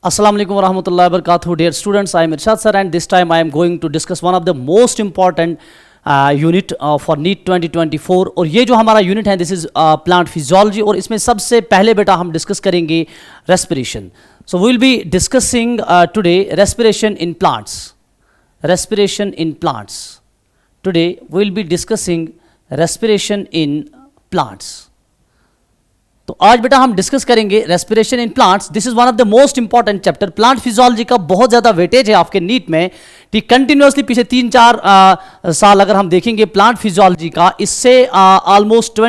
Assalamu alaikum warahmatullahi wabarakatuh. Dear students, I am Irshad sir and this time I am going to discuss one of the most important unit for NEET 2024 और ये जो हमारा unit है this is plant physiology और इसमें सबसे पहले बेटा हम डिस्कस करेंगे respiration. So we will be discussing today respiration in plants. Respiration in plants. Today we will be discussing respiration in plants. तो आज बेटा हम डिस्कस करेंगे respiration in plants. This is one of the most important chapter. Plant physiology का बहुत ज्यादा weightage है आपके नीट में. ठीक, कंटिन्यूअसली पीछे 3-4 साल अगर हम देखेंगे प्लांट फिजियोलॉजी का, इससे almost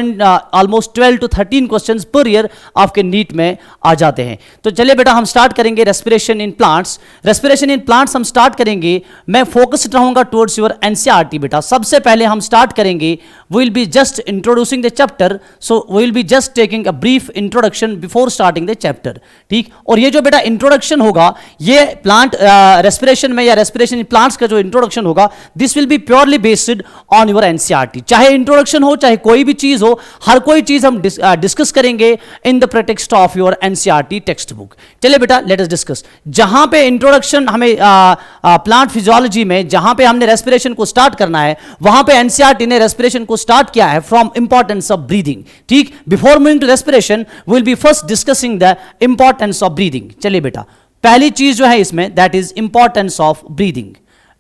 12 to 13 questions per year आपके नीट में आ जाते हैं. तो चलिए बेटा हम स्टार्ट करेंगे respiration in plants. Respiration in plants हम स्टार्ट करेंगे. मैं फोकस्ड रहूंगा टुवर्ड्स योर एनसीईआरटी बेटा. सबसे पहले हम स्टार्ट करेंगे, we will be just introducing the chapter. So we will be just taking a brief introduction before starting the chapter. ठीक, और ये जो बेटा इंट्रोडक्शन होगा ये प्लांट रेस्पिरेशन में या रेस्पिरेशन इन प्लांट्स का जो इंट्रोडक्शन होगा this will be purely based on your NCERT. चाहे इंट्रोडक्शन हो चाहे कोई भी चीज हो, हर कोई चीज हम डिस्कस करेंगे in the pretext of your NCERT text book. चलिए बेटा लेट अस डिस्कस. जहां पे इंट्रोडक्शन हमें प्लांट फिजियोलॉजी में जहां पे हमने रेस्पिरेशन को स्टार्ट करना है वहां पे एनसीईआरटी ने रेस्पिरेशन को स्टार्ट किया है फ्रॉम इंपॉर्टेंस ऑफ ब्रीदिंग. ठीक, before moving to respiration we will be first discussing the importance of breathing. चलिए बेटा पहली चीज जो है इसमें that is importance of breathing.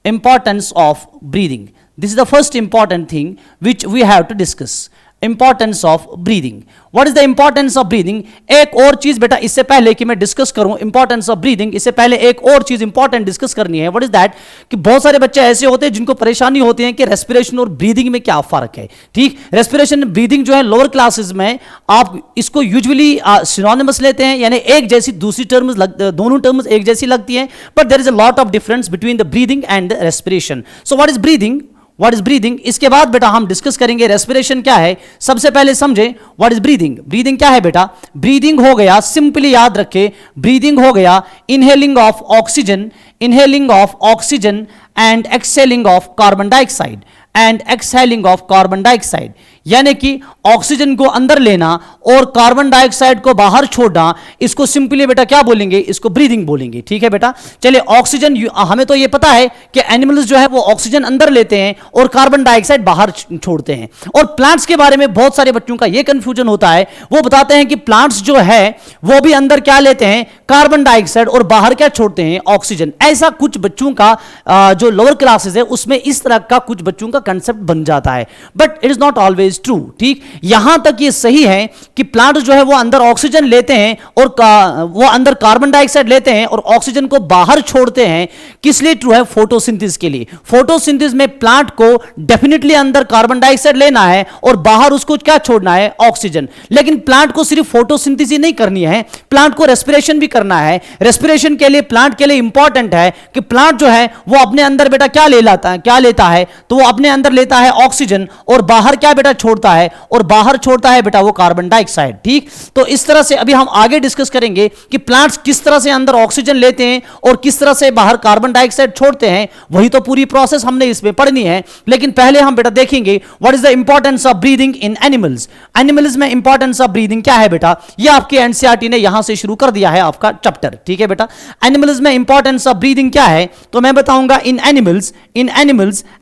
Importance of breathing. This is the first important thing which we have to discuss. Importance of breathing. What is the importance of breathing? एक और चीज बेटा इससे पहले कि मैं डिस्कस करूं इंपॉर्टेंस ऑफ ब्रीदिंग, इससे पहले एक और चीज इंपॉर्टेंट डिस्कस करनी है. What is that? कि बहुत सारे बच्चे ऐसे होते हैं जिनको परेशानी होती है कि रेस्पिरेशन और ब्रीदिंग में क्या फर्क है. ठीक, रेस्पिरेशन ब्रीदिंग जो है लोअर क्लासेस में आप इसको यूजुअली सिनोनिमस लेते हैं, यानी एक जैसी दूसरी टर्म्स दोनों टर्म्स एक जैसी लगती हैं, but there is a lot of difference between the breathing and the respiration. So what is breathing? What is breathing? इसके बाद बेटा हम डिस्कस करेंगे रेस्पिरेशन क्या है. सबसे पहले समझे व्हाट इज ब्रीदिंग. ब्रीदिंग क्या है बेटा? ब्रीदिंग हो गया, सिंपली याद रखे, ब्रीदिंग हो गया inhaling of oxygen, inhaling of oxygen and exhaling of carbon dioxide and exhaling of carbon dioxide. यानी कि ऑक्सीजन को अंदर लेना और कार्बन डाइऑक्साइड को बाहर छोड़ना, इसको सिंपली बेटा क्या बोलेंगे? इसको ब्रीदिंग बोलेंगे. ठीक है बेटा. चलिए ऑक्सीजन हमें तो ये पता है कि एनिमल्स जो है वो ऑक्सीजन अंदर लेते हैं और कार्बन डाइऑक्साइड बाहर छोड़ते हैं. और प्लांट्स के बारे में बहुत सारे बच्चों का ये कंफ्यूजन होता है. वो बताते हैं कि प्लांट्स जो है वो भी अंदर क्या लेते हैं? कार्बन डाइऑक्साइड, और बाहर क्या छोड़ते हैं? ऑक्सीजन. ऐसा कुछ बच्चों का जो लोअर क्लासेस है उसमें इस तरह का कुछ बच्चों का कंसेप्ट बन जाता है, but it is not always true. ठीक, यहां तक ये सही है कि प्लांट जो है वो अंदर ऑक्सीजन लेते हैं और वो अंदर कार्बन डाइऑक्साइड लेते हैं और ऑक्सीजन को बाहर छोड़ते हैं. किस लिए ट्रू है? फोटोसिंथेसिस के लिए. फोटोसिंथेसिस में प्लांट को डेफिनेटली अंदर कार्बन डाइऑक्साइड लेना है और बाहर उसको क्या छोड़ना है? ऑक्सीजन. लेकिन प्लांट को सिर्फ फोटोसिंथेसिस नहीं करनी है, प्लांट को रेस्पिरेशन भी करना है. रेस्पिरेशन के लिए प्लांट के लिए इंपॉर्टेंट है कि प्लांट जो है वो अपने अंदर बेटा क्या लेता है? तो वो अपने अंदर लेता है ऑक्सीजन और बाहर क्या बेटा छोड़ता है? और बाहर छोड़ता है बेटा वो कार्बन डाइऑक्साइड. ठीक, तो इस तरह से अभी हम आगे डिस्कस करेंगे कि प्लांट्स किस तरह से अंदर ऑक्सीजन लेते हैं और किस तरह से बाहर कार्बन डाइऑक्साइड छोड़ते हैं. वही तो पूरी प्रोसेस हमने इसमें पढ़नी है. लेकिन पहले हम बेटा देखेंगे what is the importance of breathing in animals. Animals में इंपॉर्टेंस ऑफ ब्रीदिंग क्या है बेटा? ये आपके एनसीईआरटी ने यहां से शुरू कर दिया है आपका चैप्टर. ठीक है बेटा, एनिमल्स में इंपॉर्टेंस ऑफ ब्रीदिंग क्या है तो मैं बताऊंगा. इन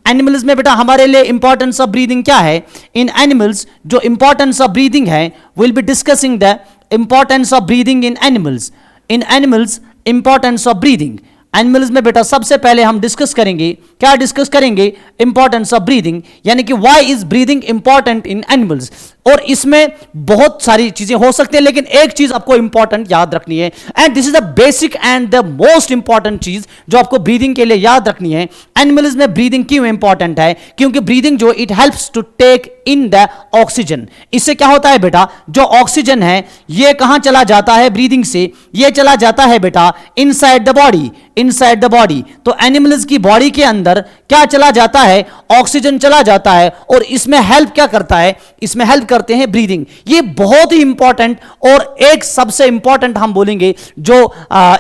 एनिमल्स में बेटा हमारे लिए इंपॉर्टेंस ऑफ ब्रीदिंग क्या है? इन एनिमल्स जो इंपॉर्टेंस ऑफ ब्रीदिंग है will be discussing the importance of breathing in animals. In animals importance of breathing. Animals में बेटा सबसे पहले हम डिस्कस करेंगे, क्या डिस्कस करेंगे? इंपॉर्टेंस ऑफ ब्रीदिंग, यानी कि why is breathing important in animals. और इसमें बहुत सारी चीजें हो सकती है, लेकिन एक चीज आपको इंपॉर्टेंट याद रखनी है, and this is the basic and the most important चीज जो आपको ब्रीदिंग के लिए याद रखनी है. एनिमल्स में ब्रीदिंग क्यों इंपॉर्टेंट है? क्योंकि ब्रीदिंग जो it helps to take in the oxygen. इससे क्या होता है बेटा? जो ऑक्सीजन है ये कहां चला जाता है? ब्रीदिंग से ये चला जाता है बेटा inside the body. Inside the body, तो एनिमल्स की बॉडी के अंदर क्या चला जाता है? ऑक्सीजन चला जाता है. और इसमें हेल्प क्या करता है? इसमें हेल्प करते हैं ब्रीदिंग। ये बहुत ही इंपॉर्टेंट और एक सबसे इंपॉर्टेंट हम बोलेंगे जो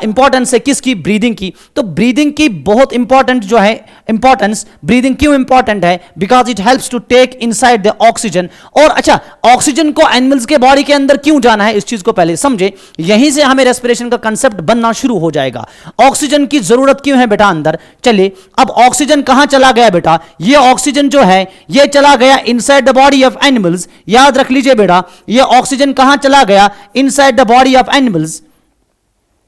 इंपॉर्टेंस है किसकी, ब्रीदिंग की। तो ब्रीदिंग की बहुत इंपॉर्टेंट जो है इंपॉर्टेंस, ब्रीदिंग क्यों इंपॉर्टेंट है, because it helps to take inside the oxygen. और अच्छा, ऑक्सीजन को एनिमल्स के बॉडी के अंदर क्यों जाना है, इस चीज को पहले समझे, यहीं से हमें रेस्पिरेशन का कंसेप्ट बनना शुरू हो जाएगा। ऑक्सीजन की जरूरत क्यों है बेटा अंदर, चलिए अब ऑक्सीजन कहां चला गया बेटा, ये ऑक्सीजन जो है ये चला गया inside the body of animals. याद रख लीजिए बेटा, ये ऑक्सीजन कहां चला गया, inside the body of animals.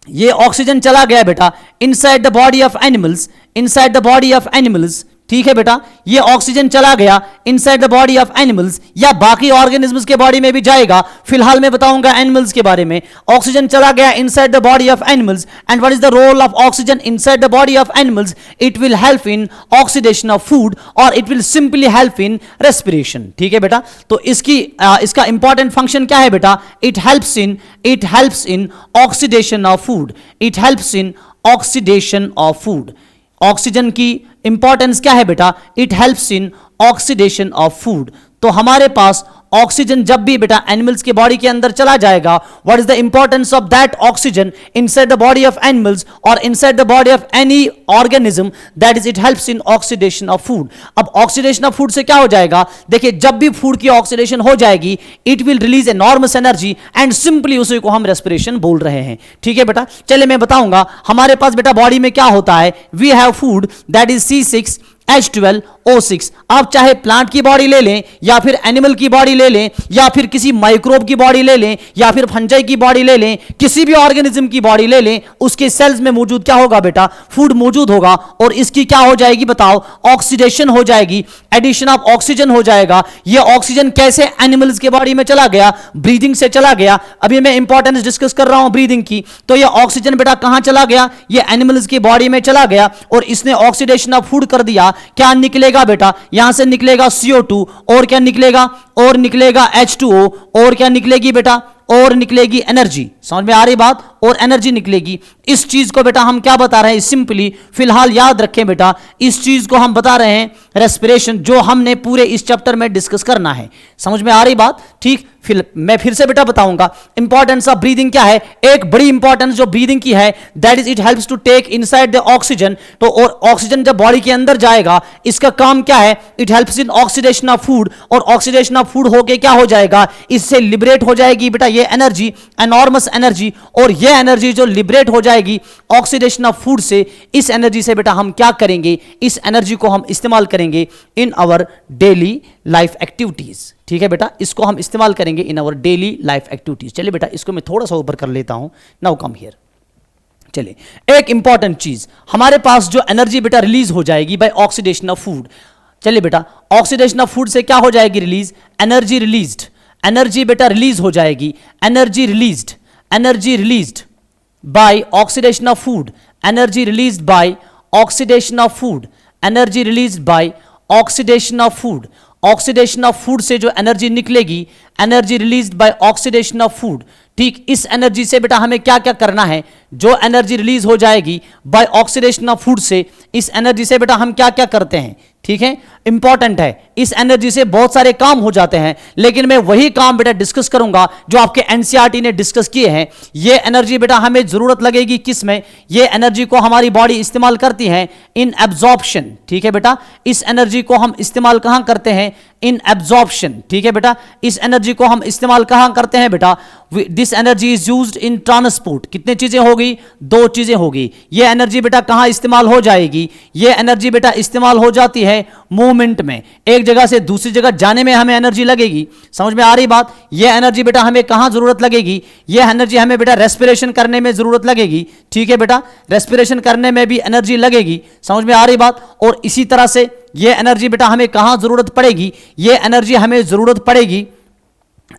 ये ऑक्सीजन चला गया बेटा inside the body of animals, inside the body of animals, ठीक है बेटा, ये ऑक्सीजन चला गया inside the body of animals या बाकी ऑर्गेनिजम्स के बॉडी में भी जाएगा। फिलहाल मैं बताऊंगा एनिमल्स के बारे में। ऑक्सीजन चला गया inside the body of animals and what is the role of oxygen inside the body of animals, it will help in oxidation of food और it will simply help in respiration. ठीक है बेटा, तो इसका important function क्या है बेटा, it helps in oxidation of food, it helps in oxidation of food. Oxygen की इंपॉर्टेंस क्या है बेटा, it helps in oxidation of food. तो हमारे पास ऑक्सीजन जब भी बेटा एनिमल्स के बॉडी के अंदर चला जाएगा, what is the importance of that oxygen inside the body of animals और inside the body of any organism, that is it helps in oxidation of food. अब ऑक्सीडेशन ऑफ फूड से क्या हो जाएगा, देखिए जब भी फूड की ऑक्सीडेशन हो जाएगी it will release enormous energy and simply उसी को हम रेस्पिरेशन बोल रहे हैं। ठीक है बेटा, चलिए मैं बताऊंगा हमारे पास बेटा बॉडी में क्या होता है, we have food that is C6H12O6। आप चाहे प्लांट की बॉडी ले लें या फिर एनिमल की बॉडी ले लें या फिर किसी माइक्रोब की बॉडी ले लें या फिर फंजाई की बॉडी ले लें, किसी भी ऑर्गेनिज्म की बॉडी ले लें, उसके सेल्स में मौजूद क्या होगा बेटा, फूड मौजूद होगा और इसकी क्या हो जाएगी बताओ, ऑक्सीडेशन हो जाएगी, एडिशन ऑफ ऑक्सीजन हो जाएगा। ये ऑक्सीजन कैसे एनिमल्स के बॉडी में चला गया, ब्रीदिंग से चला गया। अभी मैं इंपॉर्टेंस डिस्कस कर रहा हूं ब्रीदिंग की, तो ये ऑक्सीजन बेटा कहां चला गया, ये एनिमल्स की बॉडी में चला गया और इसने ऑक्सीडेशन ऑफ फूड कर दिया। क्या निकलेगा बेटा, यहां से निकलेगा CO2 और क्या निकलेगा, और निकलेगा H2O और क्या निकलेगी बेटा, और निकलेगी एनर्जी। समझ में आ रही बात, और एनर्जी निकलेगी। इस चीज को बेटा हम क्या बता रहे हैं, सिंपली फिलहाल याद रखें बेटा, इस चीज को हम बता रहे हैं रेस्पिरेशन, जो हमने पूरे इस चैप्टर में डिस्कस करना है। समझ में आ रही बात, ठीक। मैं फिर से बेटा बताऊंगा इंपॉर्टेंस ऑफ ब्रीदिंग क्या है। एक बड़ी इंपॉर्टेंस जो ब्रीदिंग की है, that is it helps to take inside the oxygen. तो और ऑक्सीजन जब बॉडी के अंदर जाएगा, इसका काम क्या है, it helps in oxidation of food, और ऑक्सीडेशन ऑफ फूड होके क्या हो जाएगा, इससे लिबरेट हो जाएगी बेटा ये एनर्जी, एनॉर्मस एनर्जी, और ये एनर्जी जो लिबरेट हो जाएगी ऑक्सीडेशन ऑफ फूड से, इस एनर्जी से बेटा हम क्या करेंगे, इस एनर्जी को हम इस्तेमाल करेंगे in our daily life activities. ठीक है बेटा, इसको हम इस्तेमाल करेंगे in our daily life activities. चलिए बेटा, इसको मैं थोड़ा सा ऊपर कर लेता हूं, नाउ कम हियर। चलिए एक इंपॉर्टेंट चीज, हमारे पास जो एनर्जी बेटा रिलीज हो जाएगी बाय ऑक्सीडेशन ऑफ फूड। चलिए बेटा, ऑक्सीडेशन ऑफ फूड से क्या हो जाएगी रिलीज, एनर्जी रिलीज्ड, एनर्जी बेटा रिलीज हो जाएगी, energy released by oxidation of food, energy released by oxidation of food, energy released by oxidation of food. Oxidation of food से जो एनर्जी निकलेगी, energy released by oxidation of food. ठीक, इस energy से बेटा हमें क्या क्या करना है, जो एनर्जी रिलीज हो जाएगी बाय ऑक्सीडेशन ऑफ फूड से, इस एनर्जी से बेटा हम क्या क्या करते हैं। ठीक है, इंपॉर्टेंट है, इस एनर्जी से बहुत सारे काम हो जाते हैं, लेकिन मैं वही काम बेटा डिस्कस करूंगा जो आपके एनसीईआरटी ने डिस्कस किए हैं। ये एनर्जी बेटा हमें जरूरत लगेगी किस में, ये एनर्जी को हमारी बॉडी इस्तेमाल करती है इन एब्जॉर्प्शन। ठीक है बेटा, इस एनर्जी को हम इस्तेमाल कहां करते हैं, इन एब्जॉर्प्शन। ठीक है बेटा, इस एनर्जी को हम इस्तेमाल कहां करते हैं बेटा, this energy is used in transport. कितने चीजें होगी, दो चीजें होगी। ये एनर्जी बेटा कहां इस्तेमाल हो जाएगी, ये एनर्जी बेटा इस्तेमाल हो जाती है मूवमेंट में, एक जगह से दूसरी जगह जाने में हमें एनर्जी लगेगी। समझ में आ रही बात, ये एनर्जी बेटा हमें कहां जरूरत लगेगी, ये एनर्जी हमें बेटा रेस्पिरेशन करने में जरूरत लगेगी। ठीक है बेटा, रेस्पिरेशन करने में भी एनर्जी लगेगी। समझ में आ रही बात, और इसी तरह से ये एनर्जी बेटा हमें कहां जरूरत पड़ेगी, ये एनर्जी हमें जरूरत पड़ेगी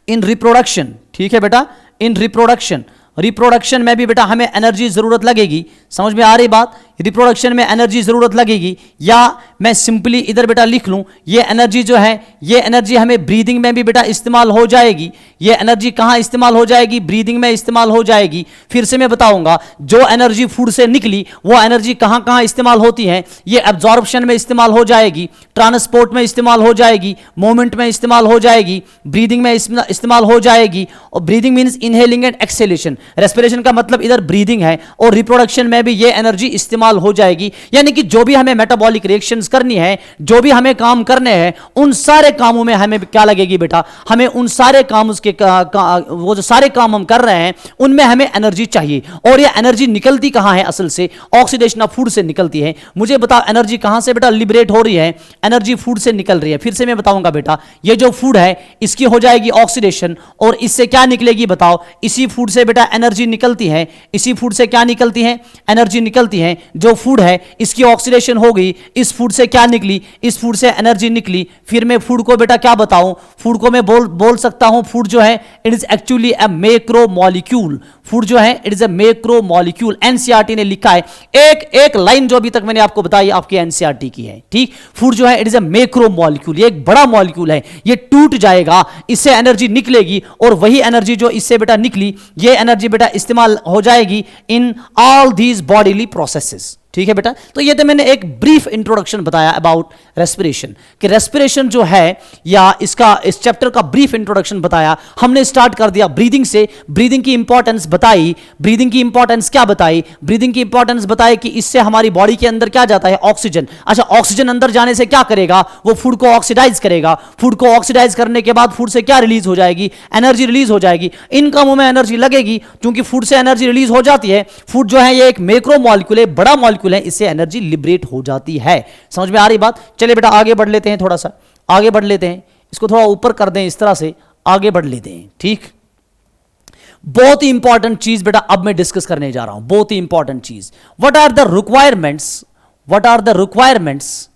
इन रिप्रोडक्शन। ठीक है बेटा, इन रिप्रोडक्शन, रिप्रोडक्शन में भी बेटा हमें एनर्जी जरूरत लगेगी। समझ में आ रही बात, रिप्रोडक्शन में एनर्जी जरूरत लगेगी, या मैं सिंपली इधर बेटा लिख लूं, ये एनर्जी जो है, ये एनर्जी हमें ब्रीदिंग में भी बेटा इस्तेमाल हो जाएगी। ये एनर्जी कहां इस्तेमाल हो जाएगी? ब्रीदिंग में इस्तेमाल हो जाएगी। फिर से मैं बताऊंगा, जो एनर्जी फूड से निकली वो एनर्जी कहां कहां इस्तेमाल होती है। ये एब्जॉर्प्शन में इस्तेमाल हो जाएगी, ट्रांसपोर्ट में इस्तेमाल हो जाएगी, मूवमेंट में इस्तेमाल हो जाएगी, ब्रीदिंग में इस्तेमाल हो जाएगी। और breathing means inhaling and exhalation, respiration का मतलब इधर ब्रीदिंग है, और रिप्रोडक्शन में भी ये एनर्जी इस्तेमाल हो जाएगी। यानी कि जो भी हमें मेटाबॉलिक रिएक्शंस करनी है, जो भी हमें काम करने हैं, उन सारे कामों में हमें क्या लगेगी बेटा? हमें उन सारे काम, उसके वो जो सारे काम हम कर रहे हैं उनमें हमें एनर्जी चाहिए। और ये एनर्जी निकलती कहां है? असल से ऑक्सीडेशन ऑफ फूड से निकलती है। मुझे बताओ एनर्जी कहां से बेटा लिबरेट हो रही है? एनर्जी फूड से निकल रही है। फिर से मैं बताऊंगा बेटा, ये जो फूड है इसकी हो जाएगी ऑक्सीडेशन, और इससे क्या निकलेगी बताओ? इसी फूड से बेटा एनर्जी निकलती है। इसी फूड से क्या निकलती है? एनर्जी निकलती है। जो फूड है इसकी ऑक्सीडेशन हो गई, इस फूड से क्या निकली? इस फूड से एनर्जी निकली। फिर मैं फूड को बेटा क्या बताऊं? फूड को मैं बोल सकता हूं, फूड जो है it is actually a macro molecule. Food जो है it is a macro molecule. NCERT ने लिखा है, एक लाइन जो अभी तक मैंने आपको बताई आपकी एनसीईआरटी की है, ठीक। फूड जो है it is a macro molecule, ये एक बड़ा मॉलिक्यूल है, ये टूट जाएगा, इससे एनर्जी निकलेगी, और वही एनर्जी जो इससे बेटा निकली, ये एनर्जी बेटा इस्तेमाल हो जाएगी in all these bodily processes. ठीक है बेटा, तो ये तो मैंने एक ब्रीफ इंट्रोडक्शन बताया अबाउट रेस्पिरेशन, कि रेस्पिरेशन जो है, या इस चैप्टर का ब्रीफ इंट्रोडक्शन बताया। हमने स्टार्ट कर दिया ब्रीदिंग से, ब्रीदिंग की इंपॉर्टेंस बताई। ब्रीदिंग की इंपॉर्टेंस क्या बताई? ब्रीदिंग की इंपॉर्टेंस बताई कि इससे हमारी बॉडी के अंदर क्या जाता है? ऑक्सीजन। अच्छा, ऑक्सीजन अंदर जाने से क्या करेगा? वो फूड को ऑक्सीडाइज करेगा। फूड को ऑक्सीडाइज करने के बाद फूड से क्या रिलीज हो जाएगी? एनर्जी रिलीज हो जाएगी। इन कामों में एनर्जी लगेगी, क्योंकि फूड से एनर्जी रिलीज हो जाती है। फूड जो है ये एक मैक्रो मॉलिक्यूल है, बड़ा मॉलिक्यूल है, इससे एनर्जी लिबरेट हो जाती है। समझ में आ रही बात? चलिए बेटा आगे बढ़ लेते हैं, थोड़ा सा आगे बढ़ लेते हैं, इसको थोड़ा ऊपर कर दें, इस तरह से आगे बढ़ लेते हैं। ठीक, बहुत ही इंपॉर्टेंट चीज बेटा अब मैं डिस्कस करने जा रहा हूं, बहुत ही इंपॉर्टेंट चीज। What are the requirements, what are the requirements,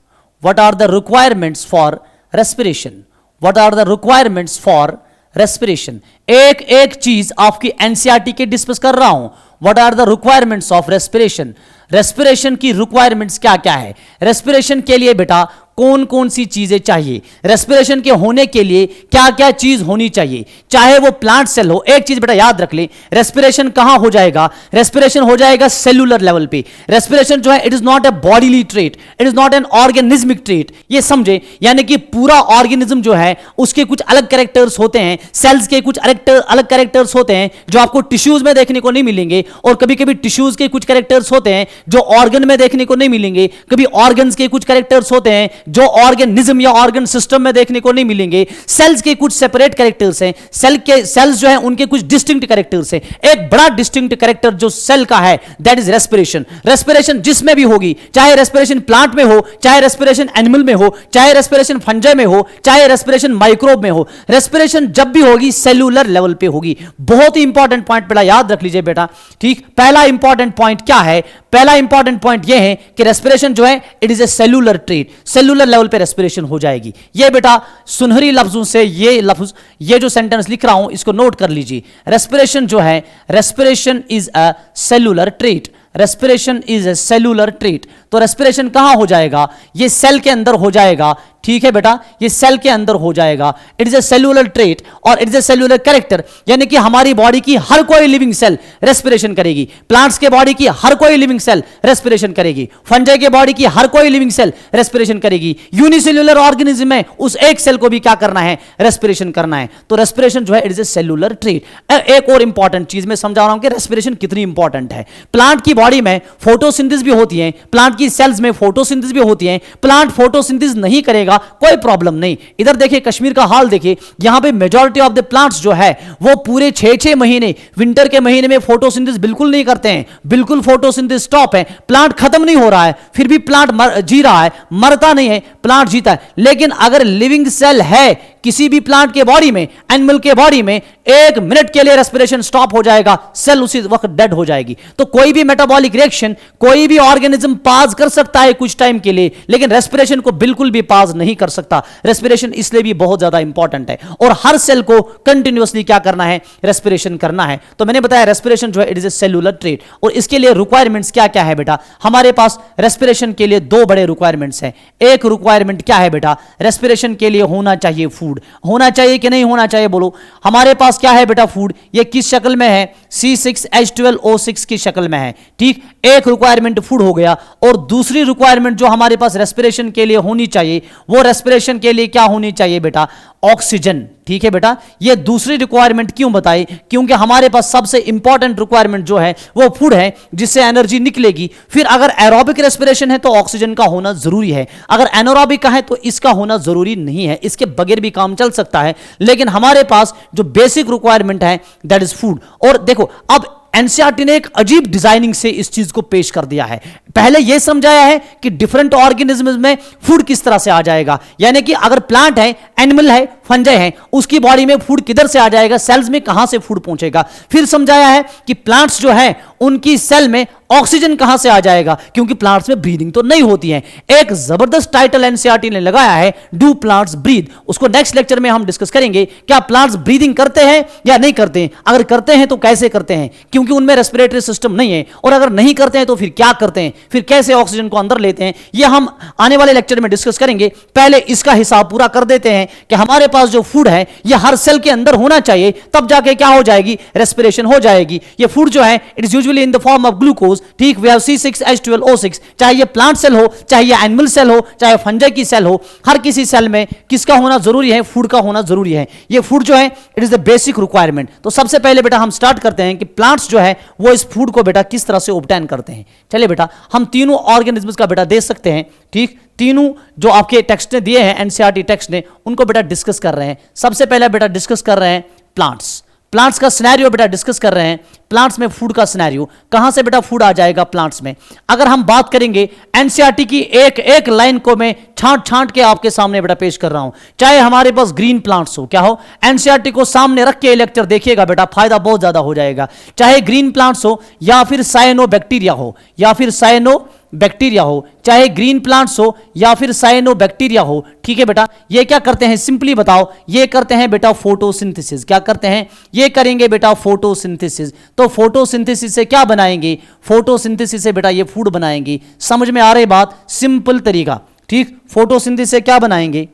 what are the requirements for respiration, what are the requirements for respiration. एक एक चीज आपकी एनसीईआरटी के डिस्कस कर रहा हूं। What are the requirements of respiration, respiration की रिक्वायरमेंट्स क्या क्या है? रेस्पिरेशन के लिए बेटा कौन कौन सी चीजें चाहिए? रेस्पिरेशन के होने के लिए क्या क्या चीज होनी चाहिए? चाहे वो प्लांट सेल हो, एक चीज बेटा याद रख ले, रेस्पिरेशन कहां हो जाएगा? रेस्पिरेशन हो जाएगा सेलुलर लेवल पे। रेस्पिरेशन जो है it is not a bodily trait, it is not an organismic trait, ये समझे। यानी कि पूरा ऑर्गेनिज्म जो है उसके कुछ अलग कैरेक्टर्स होते हैं, सेल्स के कुछ अलग कैरेक्टर्स होते हैं जो आपको टिश्यूज में देखने को नहीं मिलेंगे, और कभी कभी टिश्यूज के कुछ कैरेक्टर्स होते हैं जो ऑर्गन में देखने को नहीं मिलेंगे, कभी ऑर्गन्स के कुछ कैरेक्टर्स होते हैं जो ऑर्गेनिज्म या ऑर्गन सिस्टम में देखने को नहीं मिलेंगे। सेल्स के कुछ सेपरेट कैरेक्टर्स हैं, सेल्स जो है उनके कुछ डिस्टिंक्ट कैरेक्टर्स हैं। एक बड़ा डिस्टिंक्ट कैरेक्टर जो सेल का है दैट इज रेस्पिरेशन। रेस्पिरेशन जिसमें भी होगी, चाहे रेस्पिरेशन प्लांट में हो, चाहे रेस्पिरेशन एनिमल में हो, चाहे रेस्पिरेशन फंजाई में हो, चाहे रेस्पिरेशन माइक्रोब में हो, रेस्पिरेशन जब भी होगी सेलुलर लेवल पे होगी। बहुत ही इंपॉर्टेंट पॉइंट बेटा याद रख लीजिए बेटा। ठीक, पहला इंपॉर्टेंट पॉइंट क्या है? पहला इंपॉर्टेंट पॉइंट यह है कि रेस्पिरेशन जो है it is a cellular trait, cellular level पे रेस्पिरेशन हो जाएगी। ये बेटा सुनहरी लफ्जों से ये लफ्ज, ये जो सेंटेंस लिख रहा हूं इसको नोट कर लीजिए। रेस्पिरेशन जो है, respiration is a cellular trait, respiration is a cellular trait. तो रेस्पिरेशन कहां हो जाएगा? ये सेल के अंदर हो जाएगा। ठीक है बेटा, ये सेल के अंदर हो जाएगा। It is a cellular trait और it is a cellular character, यानी कि हमारी बॉडी की हर कोई लिविंग सेल रेस्पिरेशन करेगी। प्लांट्स के बॉडी की हर कोई लिविंग सेल रेस्पिरेशन करेगी, फंजाई के बॉडी की हर कोई लिविंग सेल रेस्पिरेशन करेगी। यूनिसेल्युलर ऑर्गेनिज्म में उस एक सेल को भी क्या करना है? रेस्पिरेशन करना है। तो रेस्पिरेशन जो है it is a cellular trait. एक और इंपॉर्टेंट चीज मैं समझा रहा हूं कि रेस्पिरेशन कितनी इंपॉर्टेंट है। प्लांट की बॉडी में फोटोसिंथेसिस भी होती है, प्लांट की सेल्स में फोटोसिंथेसिस भी होती है। प्लांट फोटोसिंथेसिस नहीं करेगा कोई प्रॉब्लम नहीं। इधर देखिए कश्मीर का हाल देखिए, यहां पे मेजॉरिटी ऑफ द प्लांट्स जो है वो पूरे 6-6 महीने विंटर के महीने में फोटोसिंथेसिस बिल्कुल नहीं करते हैं, बिल्कुल फोटोसिंथेसिस स्टॉप है, प्लांट खत्म नहीं हो रहा है, फिर भी प्लांट जी रहा है, मरता नहीं है, प्लांट जीता है। लेकिन अगर लिविंग सेल है किसी भी प्लांट के बॉडी में, एनिमल के बॉडी में, 1 मिनट के लिए रेस्पिरेशन स्टॉप हो जाएगा, सेल उसी वक्त डेड हो जाएगी। तो कोई भी मेटाबॉलिक रिएक्शन कोई भी ऑर्गेनिज्म पास कर सकता है कुछ टाइम के लिए, लेकिन रेस्पिरेशन को बिल्कुल भी पास नहीं कर सकता। रेस्पिरेशन इसलिए भी बहुत ज्यादा इंपॉर्टेंट है और हर सेल को कंटिन्यूअसली क्या करना है, रेस्पिरेशन करना है। तो मैंने बताया रेस्पिरेशन जो है it is a cellular trait और इसके लिए रिक्वायरमेंट्स क्या क्या है बेटा। हमारे पास रेस्पिरेशन के लिए 2 बड़े रिक्वायरमेंट्स हैं। एक रिक्वायरमेंट क्या है बेटा, रेस्पिरेशन के लिए होना चाहिए फूड। होना चाहिए कि नहीं होना चाहिए बोलो। हमारे पास क्या है बेटा फूड, ये किस शक्ल में है, C6H12O6 की शक्ल में है। ठीक, एक रिक्वायरमेंट फूड हो गया और दूसरी रिक्वायरमेंट जो हमारे पास रेस्पिरेशन के लिए होनी चाहिए, वो रेस्पिरेशन के लिए क्या होनी चाहिए बेटा, ऑक्सीजन। ठीक है बेटा, ये दूसरी रिक्वायरमेंट क्यों बताई, क्योंकि हमारे पास सबसे इंपॉर्टेंट रिक्वायरमेंट जो है वो फूड है, जिससे एनर्जी निकलेगी। फिर अगर एरोबिक रेस्पिरेशन है तो ऑक्सीजन का होना जरूरी है, अगर एनारोबिक का है तो इसका होना जरूरी नहीं है, इसके बगैर भी काम चल सकता है। लेकिन हमारे पास जो बेसिक रिक्वायरमेंट है दैट इज फूड। और देखो अब एनसीईआरटी ने एक अजीब डिजाइनिंग से इस चीज को पेश कर दिया है। पहले यह समझाया है कि डिफरेंट ऑर्गेनिज्म में फूड किस तरह से आ जाएगा, यानी कि अगर प्लांट है, एनिमल है, फंजाई है, उसकी बॉडी में फूड किधर से आ जाएगा, सेल्स में कहां से फूड पहुंचेगा। फिर समझाया है कि प्लांट्स जो है उनकी सेल में ऑक्सीजन कहां से आ जाएगा, क्योंकि प्लांट्स में ब्रीदिंग तो नहीं होती है। एक जबरदस्त टाइटल एनसीईआरटी ने लगाया है, डू प्लांट्स ब्रीथ। उसको नेक्स्ट लेक्चर में हम डिस्कस करेंगे, क्या प्लांट्स ब्रीदिंग करते हैं या नहीं करते हैं, अगर करते हैं तो कैसे करते हैं, क्योंकि उनमें रेस्पिरेटरी सिस्टम नहीं है, और अगर नहीं करते हैं तो फिर क्या करते हैं, फिर कैसे ऑक्सीजन को अंदर लेते हैं, यह हम आने वाले लेक्चर में डिस्कस करेंगे। पहले इसका हिसाब पूरा कर देते हैं कि हमारे पास जो फूड है यह हर सेल के अंदर होना चाहिए, तब जाके क्या हो जाएगी, रेस्पिरेशन हो जाएगी। ये फूड जो है it is usually in the form of glucose. ठीक, वी हैव C6H12O6, चाहे ये प्लांट सेल हो, चाहे ये एनिमल सेल हो, चाहे फंजाई की सेल हो, हर किसी सेल में किसका होना जरूरी है, फूड का होना जरूरी है। ये फूड जो है it is the basic requirement. तो सबसे पहले बेटा हम स्टार्ट करते हैं कि प्लांट्स जो है वो इस फूड को बेटा किस तरह से ऑब्टेन करते हैं। चलिए बेटा हम तीनों ऑर्गेनिज्म्स का बेटा देख सकते हैं। ठीक, तीनों जो आपके टेक्स्ट ने दिए हैं, एनसीईआरटी टेक्स्ट ने, उनको बेटा डिस्कस कर रहे हैं। सबसे पहले बेटा डिस्कस कर रहे हैं प्लांट्स। प्लांट्स का सिनेरियो बेटा डिस्कस कर रहे हैं। प्लांट्स में फूड का सिनेरियो, कहां से बेटा फूड आ जाएगा प्लांट्स में। अगर हम बात करेंगे एनसीईआरटी की एक एक लाइन को मैं छांट छांट के आपके सामने बेटा पेश कर रहा हूं। चाहे हमारे पास ग्रीन प्लांट्स हो, क्या हो, एनसीईआरटी को सामने रख के लेक्चर देखिएगा बेटा, फायदा बहुत ज्यादा हो जाएगा। चाहे ग्रीन प्लांट्स हो या फिर साइनोबैक्टीरिया हो, या फिर साइनोबैक्टीरिया हो, चाहे ग्रीन प्लांट्स हो या फिर साइनोबैक्टीरिया हो। ठीक है बेटा, ये क्या करते हैं, सिंपली बताओ, ये करते हैं बेटा फोटोसिंथेसिस। क्या करते हैं, ये करेंगे बेटा फोटोसिंथेसिस। तो फोटोसिंथेसिस से क्या बनाएंगे, फोटोसिंथेसिस से बेटा ये फूड बनाएंगे। समझ में आ रही बात, सिंपल तरीका। ठीक, फोटोसिंथेसिस से क्या बनाएंगे,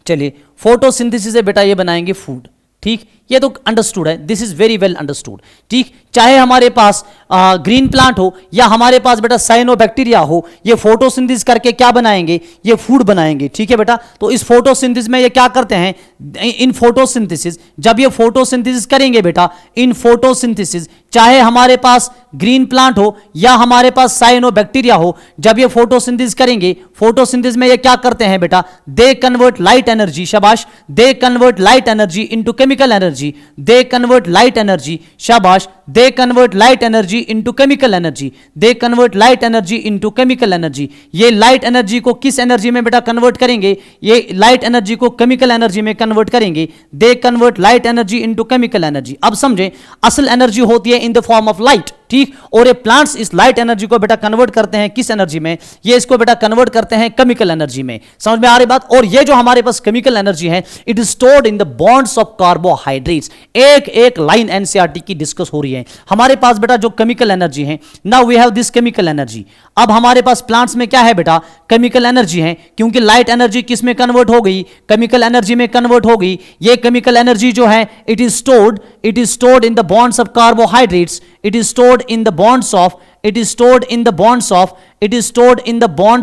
चलिए फोटोसिंथेसिस से बेटा ये बनाएंगे फूड। ठीक, ये तो अंडरस्टूड है, this is very well understood. ठीक, चाहे हमारे पास ग्रीन प्लांट हो या हमारे पास बेटा साइनोबैक्टीरिया हो, ये फोटोसिंथेसिस करके क्या बनाएंगे, ये फूड बनाएंगे। ठीक है बेटा, तो इस फोटोसिंथेसिस में ये क्या करते हैं, इन फोटोसिंथेसिस, जब ये फोटोसिंथेसिस करेंगे बेटा, इन फोटोसिंथेसिस, चाहे हमारे पास ग्रीन प्लांट हो या हमारे पास साइनोबैक्टीरिया हो, जब ये फोटोसिंथेसिस करेंगे, फोटोसिंथेसिस में ये क्या करते हैं बेटा, दे कन्वर्ट लाइट एनर्जी, शाबाश, they convert light energy into chemical energy, they convert light energy, शाबाश, they convert light energy into chemical energy, they convert light energy into chemical energy। ये लाइट एनर्जी को किस energy में बेटा convert करेंगे, ये light energy को chemical energy में कन्वर्ट करेंगे। they convert light energy into chemical energy। अब समझे, असल एनर्जी होती है in the form of light. ठीक, और ये प्लांट्स इस लाइट एनर्जी को बेटा कन्वर्ट करते हैं किस एनर्जी में, ये इसको बेटा कन्वर्ट करते हैं केमिकल एनर्जी में। समझ में आ रही बात। और ये जो हमारे पास केमिकल एनर्जी है it is stored in the bonds of carbohydrates. एक एक लाइन एनसीईआरटी की डिस्कस हो रही है। हमारे पास बेटा जो केमिकल एनर्जी है, now we have this chemical energy. अब हमारे पास प्लांट्स में क्या है बेटा, केमिकल एनर्जी है, क्योंकि लाइट एनर्जी किस में कन्वर्ट हो गई, केमिकल एनर्जी में कन्वर्ट हो गई। ये केमिकल एनर्जी जो है it is stored in the bonds of carbohydrates, it is stored in the bonds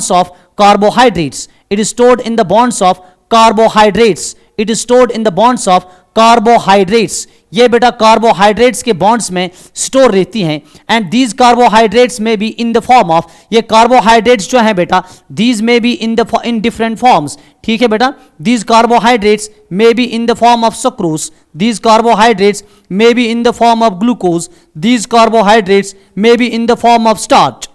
of carbohydrates, it is stored in the bonds of carbohydrates, it is stored in the bonds of carbohydrates। ये बेटा carbohydrates के bonds में store रहती हैं। And these carbohydrates में be in the form of, ये carbohydrates जो है बेटा, दीज में बी इन डिफरेंट फॉर्म्स। ठीक है बेटा, these carbohydrates may be in the form of sucrose, these carbohydrates may be in the form of glucose, these carbohydrates may be in the form of starch.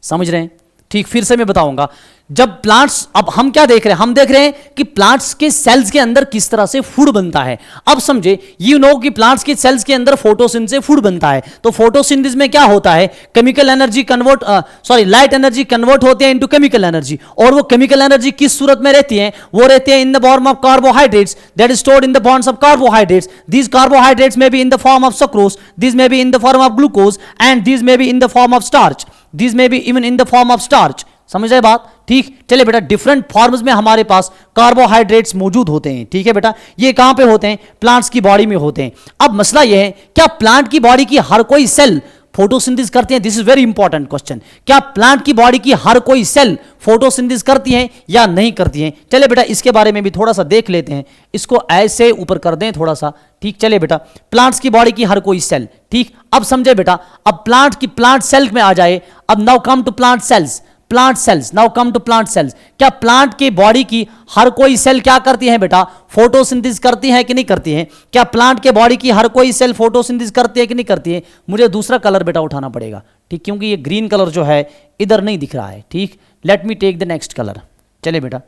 समझ रहे हैं। ठीक, फिर से मैं बताऊंगा, जब प्लांट्स, अब हम क्या देख रहे हैं, हम देख रहे हैं कि प्लांट्स के सेल्स के अंदर किस तरह से फूड बनता है। अब समझे, यू नो कि प्लांट्स के सेल्स के अंदर फोटोसिंथेसिस से फूड बनता है। तो फोटोसिंथेसिस में क्या होता है, chemical energy convert, light energy convert होते हैं इनटू केमिकल एनर्जी, और वो केमिकल एनर्जी किस सूरत में रहती है, वो रहती है in the form of carbohydrates that is stored in the bonds of carbohydrates. These carbohydrates में be in the form of sucrose, these may be in the form of glucose and these may be in the form of starch, these may be even in the form of starch। समझ रहे बात, ठीक। चलिए बेटा, different forms में हमारे पास carbohydrates मौजूद होते हैं, ठीक है बेटा। ये कहां पे होते हैं, प्लांट्स की बॉडी में होते हैं। अब मसला यह है, क्या प्लांट की बॉडी की हर कोई सेल फोटोसिंथेसिस करते हैं? This is very important question. क्या प्लांट की बॉडी की हर कोई सेल फोटोसिंथेसिस करती है या नहीं करती है? चले बेटा, इसके बारे में भी थोड़ा सा देख लेते हैं। इसको ऐसे ऊपर कर दें थोड़ा सा, ठीक। चले बेटा, प्लांट्स की बॉडी की हर कोई सेल, ठीक। अब समझे बेटा, अब प्लांट सेल में आ जाए। अब now come to plant cells, plant cells, now come to plant cells. क्या प्लांट की बॉडी की हर कोई सेल क्या करती है बेटा, फोटोसिंथेसिस करती है कि नहीं करती है? क्या प्लांट के बॉडी की हर कोई सेल फोटोसिंथेसिस करती है कि नहीं करती है? मुझे दूसरा कलर बेटा उठाना पड़ेगा, ठीक, क्योंकि ये ग्रीन कलर जो है इधर नहीं दिख रहा है, ठीक। Let me take the next colour. चले बेटा,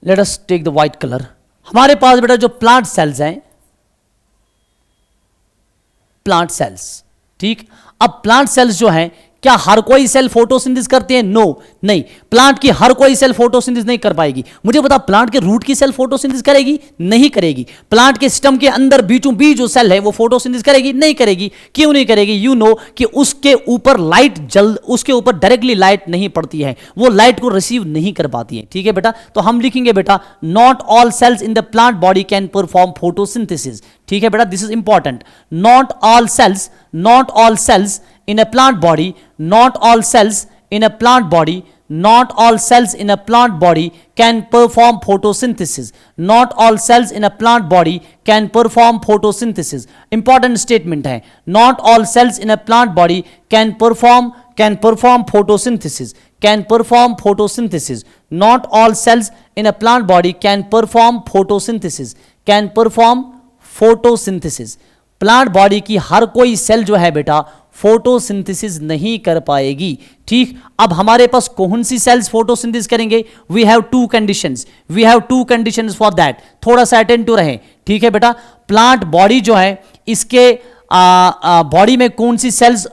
let us take the white colour. हमारे पास बेटा जो प्लांट सेल्स हैं, प्लांट सेल्स, ठीक। अब प्लांट सेल्स जो हैं, क्या हर कोई सेल फोटोसिंथेसिस करते हैं? नो, नहीं। प्लांट की हर कोई सेल फोटोसिंथेसिस नहीं कर पाएगी। मुझे बता, प्लांट के रूट की सेल फोटोसिंथेसिस करेगी? नहीं करेगी। प्लांट के सिस्टम के अंदर बीचों बीच जो सेल है वो फोटोसिंथेसिस करेगी? नहीं करेगी। क्यों नहीं करेगी? यू नो कि उसके ऊपर उसके ऊपर डायरेक्टली लाइट नहीं पड़ती है, वो लाइट को रिसीव नहीं कर पाती है, ठीक है बेटा। तो हम लिखेंगे बेटा, not all cells in the plant body can perform photosynthesis, ठीक है बेटा। This is important. Not all cells in a plant body, not all cells in a plant body, not all cells in a plant body can perform photosynthesis. Not all cells in a plant body can perform photosynthesis. Important statement है, not all cells in a plant body can perform photosynthesis, can perform photosynthesis. Not all cells in a plant body can perform photosynthesis, can perform photosynthesis. Plant body की हर कोई cell जो है बेटा photosynthesis नहीं कर पाएगी, ठीक। अब हमारे पास कौन सी सेल्स फोटोसिंथेसिस करेंगे? We have two conditions for that. थोड़ा सा अटेंटिव रहे, ठीक है बेटा। प्लांट बॉडी जो है, इसके बॉडी में कौन सी सेल्स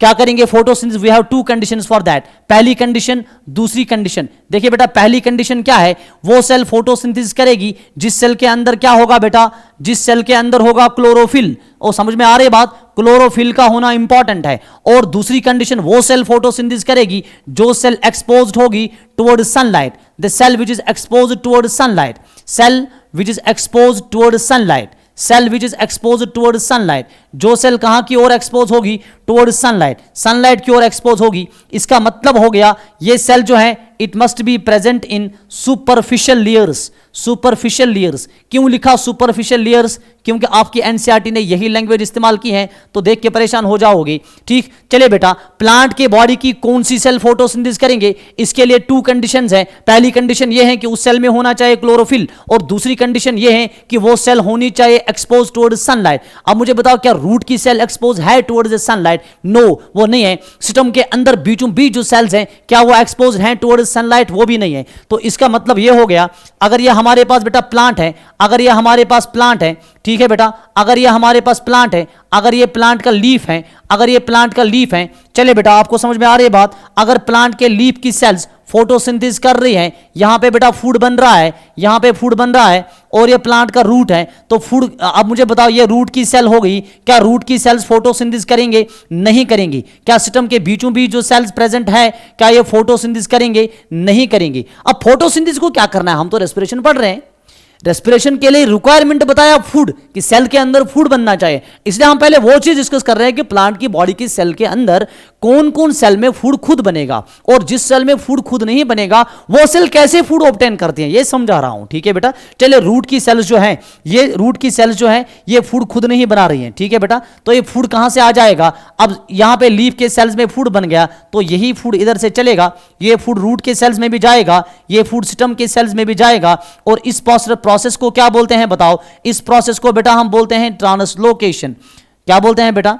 क्या करेंगे photosynthesis? We have two conditions for that. पहली कंडीशन, दूसरी कंडीशन। देखिए बेटा, पहली कंडीशन क्या है, वो सेल फोटोसिंथेसिस करेगी जिस सेल के अंदर क्या होगा बेटा, जिस सेल के अंदर होगा क्लोरोफिल। और समझ में आ रही बात, क्लोरोफिल का होना इंपॉर्टेंट है। और दूसरी कंडीशन, वो सेल फोटोसिंथेसिस करेगी जो सेल एक्सपोज्ड होगी toward sunlight, the cell which is exposed toward sunlight, cell which is exposed toward sunlight, cell which is expose toward sunlight. जो सेल कहां की ओर एक्सपोज होगी? टुवर्ड सनलाइट, सनलाइट की ओर एक्सपोज होगी। इसका मतलब हो गया ये सेल जो है it must be present in superficial layers, superficial layers. क्यों लिखा सुपरफिशियल लेयर्स? क्योंकि आपकी एनसीईआरटी ने यही लैंग्वेज इस्तेमाल की है, तो देख के परेशान हो जाओगे, ठीक। चलिए बेटा, प्लांट के बॉडी की कौन सी सेल फोटोसिंथेसिस करेंगे? इसके लिए टू कंडीशंस है। पहली कंडीशन ये है कि उस सेल में होना चाहिए क्लोरोफिल, और दूसरी कंडीशन ये है कि वो सेल होनी चाहिए एक्सपोज टुवर्ड सनलाइट। अब मुझे बताओ, क्या रूट की सेल एक्सपोज है टुवर्ड सनलाइट? नो, वो नहीं है। सिस्टम के अंदर बीचों बीच जो सेल्स हैं, क्या वो एक्सपोज हैं टुवर्ड सनलाइट? वो भी नहीं है। तो इसका मतलब ये हो गया, अगर ये हमारे पास बेटा प्लांट है, अगर ये हमारे पास प्लांट है, ठीक है बेटा, अगर ये हमारे पास प्लांट है, अगर ये प्लांट का लीफ है, अगर ये प्लांट का लीफ है, चले बेटा आपको समझ में आ रही है बात। अगर प्लांट के लीफ की सेल्स फोटोसिंथेसिस कर रही है, यहां पे बेटा फूड बन रहा है, यहां पे फूड बन रहा है, और ये प्लांट का रूट है, तो फूड। अब मुझे बताओ, ये रूट की सेल हो गई, क्या रूट की सेल्स फोटोसिंथेसिस करेंगे? नहीं करेंगी। क्या सिस्टम के बीचों बीच जो सेल्स प्रेजेंट है, क्या ये फोटोसिंथेसिस करेंगे? नहीं करेंगे। अब फोटोसिंथेसिस को क्या करना है? हम तो रेस्पिरेशन पढ़ रहे हैं, रेस्पिरेशन के लिए रिक्वायरमेंट बताया फूड, कि सेल के अंदर फूड बनना चाहिए। इसलिए हम पहले वो चीज डिस्कस कर रहे हैं कि प्लांट की बॉडी की सेल के अंदर कौन कौन सेल में फूड खुद बनेगा, और जिस सेल में फूड खुद नहीं बनेगा वो सेल कैसे फूड ऑब्टेन करती हैं, ये समझा रहा हूं, ठीक है बेटा। चलिए, रूट की सेल्स जो है, ये रूट की सेल्स जो है ये फूड खुद नहीं बना रही हैं, ठीक है बेटा। तो ये फूड कहां से आ जाएगा? अब यहां पे लीफ के सेल्स में फूड बन गया, तो यही फूड इधर से चलेगा, ये फूड रूट के सेल्स में भी जाएगा, ये फूड सिस्टम के सेल्स में भी जाएगा। और इस प्रोसेस को क्या बोलते हैं बताओ? इस प्रोसेस को बेटा हम बोलते हैं ट्रांसलोकेशन। क्या बोलते हैं बेटा?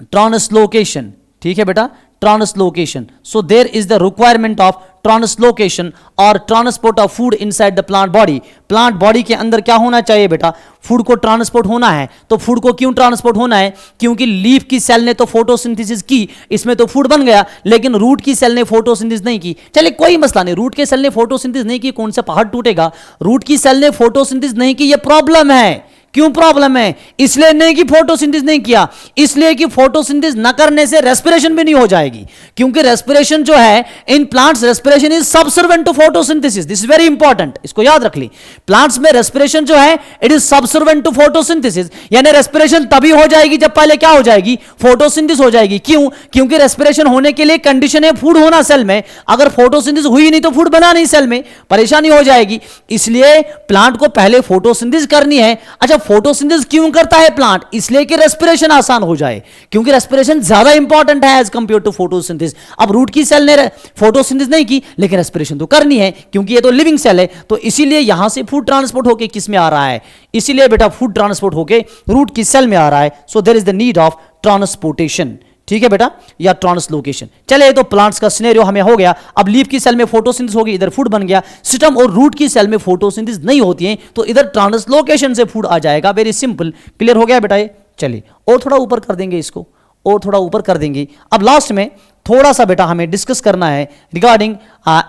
ट्रांसलोकेशन, ठीक है बेटा, translocation. So there is the requirement of translocation और transport of food inside the plant body. Plant body के अंदर क्या होना चाहिए बेटा, फूड को ट्रांसपोर्ट होना है. तो फूड को क्यों ट्रांसपोर्ट होना है, क्योंकि लीफ की सेल ने तो फोटोसिंथेसिस की, इसमें तो फूड बन गया, लेकिन रूट की सेल ने फोटोसिंथेसिस नहीं की. चलिए कोई मसला नहीं, रूट के सेल ने फोटोसिंथेसिस नहीं की, कौन सा पहाड़ टूटेगा. रूट की सेल ने फोटोसिंथेसिस नहीं की, ये प्रॉब्लम है. क्यों प्रॉब्लम है, इसलिए नहीं कि फोटोसिंथेसिस नहीं किया, इसलिए कि फोटोसिंथेसिस न करने से रेस्पिरेशन भी नहीं हो जाएगी. क्योंकि रेस्पिरेशन जो है in plants, respiration is subservient to photosynthesis. This is very important, इसको याद रख ली. प्लांट्स में रेस्पिरेशन जो है it is subservient to photosynthesis. यानी रेस्पिरेशन तभी हो जाएगी जब पहले क्या हो जाएगी, फोटोसिंथेसिस हो जाएगी. क्यों, क्योंकि रेस्पिरेशन होने के लिए कंडीशन है फूड होना सेल में. अगर फोटोसिंथेसिस हुई नहीं तो फूड बना नहीं सेल में, परेशानी हो जाएगी. इसलिए प्लांट को पहले फोटोसिंथेसिस करनी है. अच्छा, फोटोसिंथेसिस क्यों करता है प्लांट, इसलिए कि रेस्पिरेशन आसान हो जाए, क्योंकि रेस्पिरेशन ज्यादा इंपॉर्टेंट है एज कंपेयर टू फोटोसिंथेसिस. अब रूट की सेल ने फोटोसिंथेसिस नहीं की, लेकिन रेस्पिरेशन तो करनी है, क्योंकि ये तो लिविंग सेल है. तो इसीलिए यहां से फूड ट्रांसपोर्ट होकर किस में आ रहा है, इसीलिए बेटा फूड ट्रांसपोर्ट होकर रूट की सेल में आ रहा है. So there is the need of transportation. ठीक है बेटा, या ट्रांसलोकेशन. चले, तो प्लांट्स का सिनेरियो हमें हो गया. अब लीफ की सेल में फोटोसिंथेसिस होगी, इधर फूड बन गया. स्टेम और रूट की सेल में फोटोसिंथेसिस नहीं होती है, तो इधर ट्रांसलोकेशन से फूड आ जाएगा. वेरी सिंपल, क्लियर हो गया बेटा ये. चलिए और थोड़ा ऊपर कर देंगे इसको, और थोड़ा ऊपर कर देंगे. अब लास्ट में थोड़ा सा बेटा हमें डिस्कस करना है regarding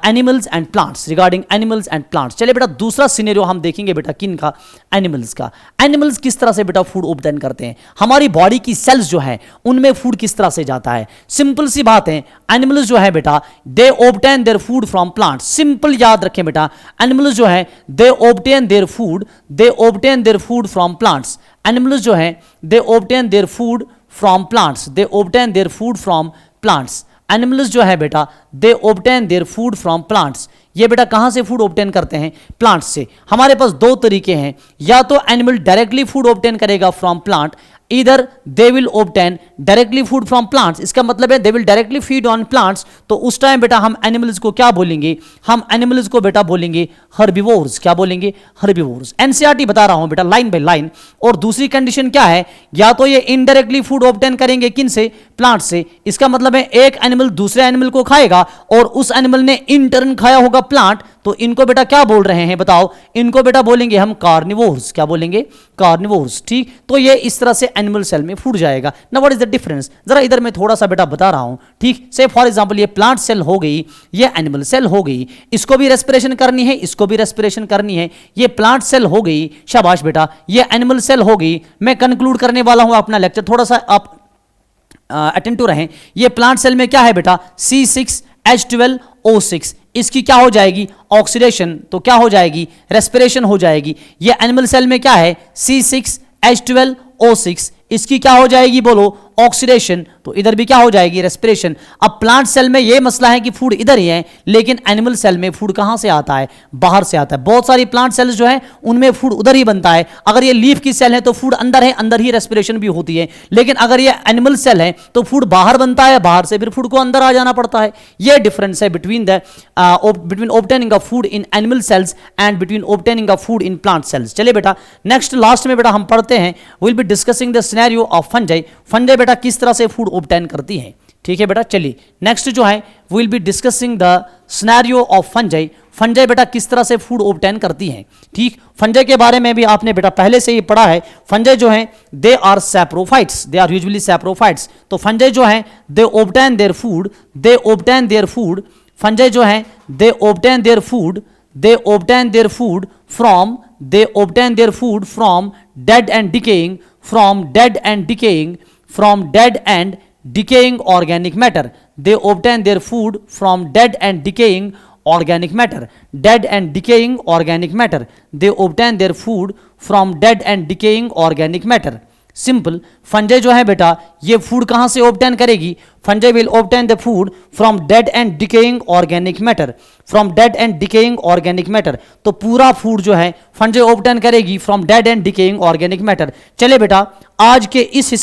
animals and plants, regarding animals and plants. चलिए बेटा दूसरा सिनेरियो हम देखेंगे बेटा, किन का, एनिमल्स का. एनिमल्स किस तरह से बेटा फूड ऑब्टेन करते हैं, हमारी बॉडी की सेल्स जो है उनमें फूड किस तरह से जाता है. सिंपल सी बात है, एनिमल्स जो है बेटा they obtain their food from plants. Simple याद रखें बेटा, एनिमल्स जो है they obtain their food from plants. Animals जो है they obtain their food from plants, they obtain their food from plants. Animals जो है बेटा they obtain their food from plants. ये बेटा कहां से फूड ऑब्टेन करते हैं, प्लांट्स से. हमारे पास दो तरीके हैं, या तो एनिमल डायरेक्टली फूड ऑब्टेन करेगा फ्रॉम प्लांट, इधर they will obtain directly food from plants. इसका मतलब है they will directly feed on plants. तो उस टाइम बेटा हम एनिमल्स को क्या बोलेंगे, हम एनिमल्स को बेटा बोलेंगे हर्बिवोर्स. क्या बोलेंगे, हर्बिवोर्स. एनसीईआरटी बता रहा हूं बेटा लाइन बाय लाइन. और दूसरी कंडीशन क्या है, या तो ये इनडायरेक्टली फूड ऑब्टेन करेंगे किन से, प्लांट से. इसका मतलब है एक एनिमल दूसरे एनिमल को खाएगा और उस एनिमल ने इन टर्न खाया होगा प्लांट. तो इनको बेटा क्या बोल रहे हैं बताओ, इनको बेटा बोलेंगे हम कार्निवोर्स. क्या बोलेंगे, कार्निवोर्स. ठीक, तो ये इस तरह से एनिमल सेल में फूड जाएगा. Now what is the difference, जरा इधर मैं थोड़ा सा बेटा बता रहा हूं. ठीक, से फॉर एग्जांपल ये प्लांट सेल हो गई, ये एनिमल सेल हो गई, इसको भी रेस्पिरेशन करनी है, इसको भी रेस्पिरेशन करनी है. ये प्लांट सेल हो गई, शाबाश बेटा. ये एनिमल सेल हो गई. मैं कंक्लूड करने वाला हूं अपना लेक्चर, थोड़ा सा आप अटेंटिव रहें. ये प्लांट सेल में क्या है बेटा, C6H12O6. इसकी क्या हो जाएगी, ऑक्सीडेशन. तो क्या हो जाएगी, रेस्पिरेशन हो जाएगी. ये एनिमल सेल में क्या है, C6H12O6. इसकी क्या हो जाएगी बोलो, ऑक्सीडेशन. तो इधर भी क्या हो जाएगी, रेस्पिरेशन. अब प्लांट सेल में यह मसला है कि फूड इधर ही है, लेकिन एनिमल सेल में फूड कहां से आता है, बाहर से आता है. बहुत सारी प्लांट सेल्स जो है उनमें फूड उधर ही बनता है. अगर ये लीफ की सेल है तो फूड अंदर है, अंदर ही रेस्पिरेशन भी होती है. लेकिन अगर ये एनिमल सेल है तो फूड बाहर बनता है, बाहर से फिर फूड को अंदर आ जाना पड़ता है. यह डिफरेंस है between obtaining of food in animal cells and between obtaining of food in plant cells. चलिए बेटा नेक्स्ट लास्ट में बेटा हम पढ़ते हैं, will be discussing the scenario of fungi. Fungi बेटा किस तरह से फूड ऑब्टेन करती हैं. ठीक है बेटा, चलिए नेक्स्ट जो है will be discussing the scenario of fungi. Fungi बेटा किस तरह से फूड ऑब्टेन करती हैं. ठीक, फंजाई के बारे में भी आपने बेटा पहले से ही पढ़ा है. फंजाई जो है they are saprophytes, they are usually saprophytes. तो फंजाई जो है they obtain their food, they obtain their food. Fungi जो है they obtain their food, they obtain their food from, they obtain their food from dead and decaying, from dead and decaying, from dead and decaying organic matter. They obtain their food from dead and decaying organic matter. Dead and decaying organic matter. They obtain their food from dead and decaying organic matter. Simple, fungi जो है बेटा ये food कहां से obtain करेगी, fungi will obtain the food from dead and decaying organic matter, from dead and decaying organic matter. तो पूरा food जो है फंजाई ऑब्टेन करेगी from dead and decaying organic matter. चले बेटा आज के इस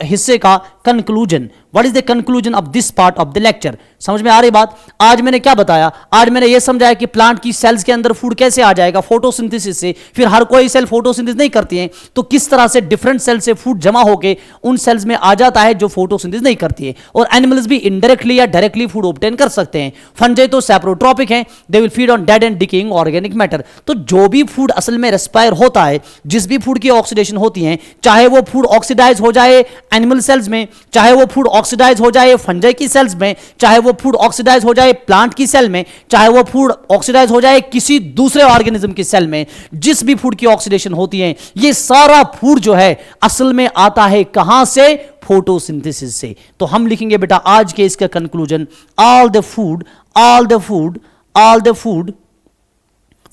हिस्से का conclusion, what is the conclusion of this part of the lecture. समझ में आ रही बात। आज मैंने क्या बताया, आज मैंने यह समझाया कि प्लांट की सेल्स के अंदर फूड कैसे आ जाएगा, फोटोसिंथेसिस से। फिर हर कोई सेल फोटोसिंथेसिस नहीं करती है, तो किस तरह से डिफरेंट सेल से फूड जमा होकर उन सेल्स में आ जाता है जो फोटोसिंथेसिस नहीं करती है। और एनिमल्स भी इनडायरेक्टली या डायरेक्टली फूड ऑब्टेन कर सकते हैं। फंजाई तो सैप्रोट्रॉपिक हैं, they will feed on dead and decaying organic matter. तो जो भी फूड असल में रेस्पायर होता है, जिस भी फूड की ऑक्सीडेशन होती है, चाहे वो फूड ऑक्सीडाइज हो जाए एनिमल सेल्स में, चाहे वो फूड ऑक्सीडाइज हो जाए फंजाई की सेल्स में, चाहे वो फूड ऑक्सीडाइज हो जाए प्लांट की सेल में, चाहे वो फूड ऑक्सीडाइज हो जाए किसी दूसरे ऑर्गेनिज्म की सेल में, जिस भी फूड की ऑक्सीडेशन होती है, ये सारा फूड जो है असल में आता है कहां से, फोटोसिंथेसिस से। तो हम लिखेंगे बेटा आज के इसका conclusion, all the food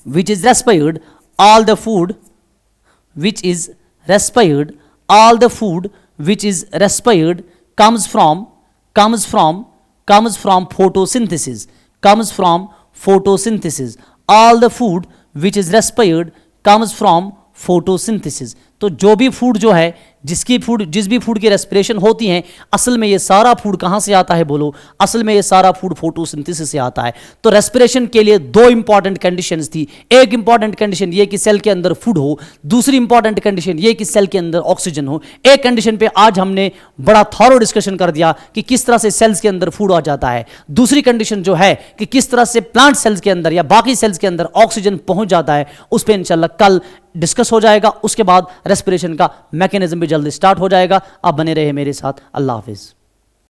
which is respired, all the food which is respired, all the food which is respired comes from photosynthesis, comes from photosynthesis, all the food which is respired comes from photosynthesis। तो जो भी food जो है, जिस भी food की respiration होती है, असल में ये सारा फूड कहां से आता है बोलो, असल में ये सारा फूड फोटोसिंथेसिस से आता है। तो रेस्पिरेशन के लिए दो इंपॉर्टेंट कंडीशंस थी। एक इंपॉर्टेंट कंडीशन ये कि सेल के अंदर फूड हो, दूसरी इंपॉर्टेंट कंडीशन ये कि सेल के अंदर ऑक्सीजन हो। एक कंडीशन पे आज हमने बड़ा थॉरो डिस्कशन कर दिया कि किस तरह से सेल्स के अंदर फूड आ जाता है। दूसरी कंडीशन जो है कि किस तरह से प्लांट सेल्स के अंदर या बाकी सेल्स के अंदर ऑक्सीजन पहुंच जाता है, उस पर इंशाल्लाह कल डिस्कस हो जाएगा। उसके बाद रेस्पिरेशन का मैकेनिज्म भी जल्दी स्टार्ट हो जाएगा। आप बने रहे मेरे साथ। अल्लाह हाफिज।